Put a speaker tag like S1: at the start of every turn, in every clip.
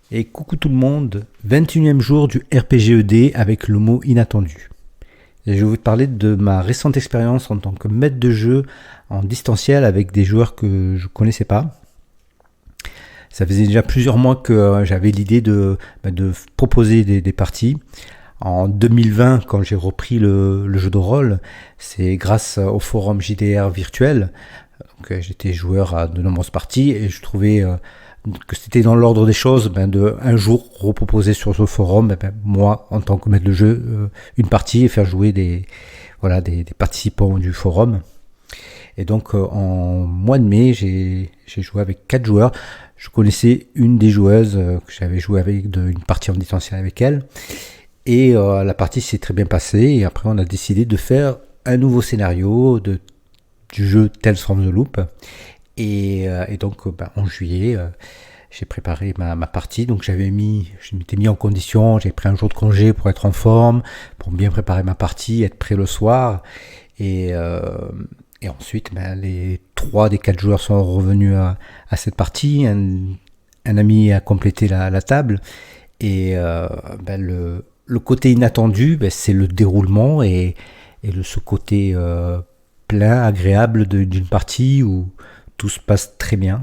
S1: Et coucou tout le monde, 21e jour du RPGED avec le mot inattendu. Et je vais vous parler de ma récente expérience en tant que maître de jeu en distanciel avec des joueurs que je connaissais pas. Ça faisait déjà plusieurs mois que j'avais l'idée de proposer des parties. En 2020, quand j'ai repris le jeu de rôle, c'est grâce au forum JDR virtuel. Donc, j'étais joueur à de nombreuses parties et je trouvais que c'était dans l'ordre des choses de un jour reproposer sur ce forum, moi en tant que maître de jeu, une partie et faire jouer des participants du forum. Et donc en mois de mai, j'ai joué avec 4 joueurs. Je connaissais une des joueuses que j'avais joué avec une partie en distanciel avec elle. Et la partie s'est très bien passée. Et après, on a décidé de faire un nouveau scénario du jeu Tales from the Loop. Et donc, en juillet, j'ai préparé ma partie. Donc, je m'étais mis en condition. J'ai pris un jour de congé pour être en forme, pour bien préparer ma partie, être prêt le soir. Et ensuite, les 3 des 4 joueurs sont revenus à cette partie. Un ami a complété la table. Et le côté inattendu, c'est le déroulement et ce côté plein, agréable d'une partie où tout se passe très bien.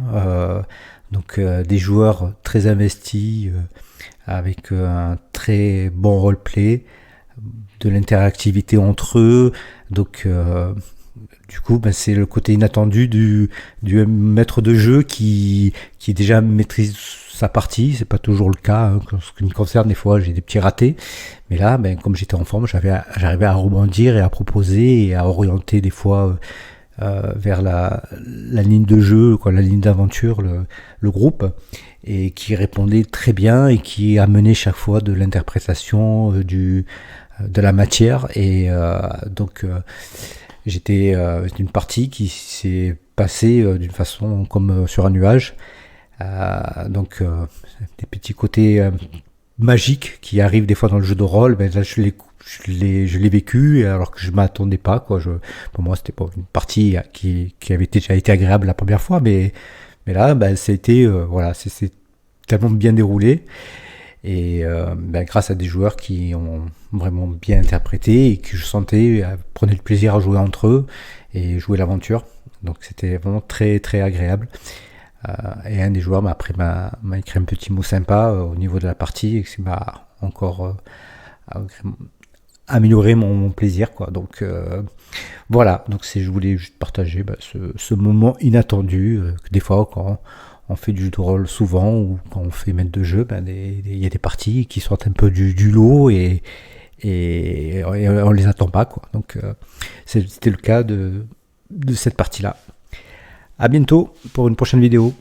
S1: Donc des joueurs très investis, avec un très bon roleplay, de l'interactivité entre eux. Donc du coup, c'est le côté inattendu du maître de jeu qui déjà maîtrise sa partie. C'est pas toujours le cas. En ce qui me concerne, des fois, j'ai des petits ratés. Mais là, comme j'étais en forme, j'arrivais à rebondir et à proposer et à orienter des fois vers la ligne de jeu, la ligne d'aventure, le groupe, et qui répondait très bien et qui amenait chaque fois de l'interprétation de la matière. Et donc j'étais une partie qui s'est passée d'une façon comme sur un nuage. Donc des petits côtés magiques qui arrivent des fois dans le jeu de rôle, là je l'ai vécu alors que je m'attendais pas pour moi c'était pas une partie qui avait déjà été agréable la première fois, mais là c'était c'est tellement bien déroulé. Et grâce à des joueurs qui ont vraiment bien interprété et que je sentais prenaient le plaisir à jouer entre eux et jouer l'aventure. Donc c'était vraiment très très agréable. Et un des joueurs m'a écrit un petit mot sympa au niveau de la partie et que ça m'a encore amélioré mon plaisir, quoi. Donc voilà, donc je voulais juste partager ce moment inattendu que des fois quand on fait du jeu de rôle souvent ou quand on fait maître de jeu, il y a des parties qui sortent un peu du lot et on les attend pas, quoi. Donc c'était le cas de cette partie-là. À bientôt pour une prochaine vidéo.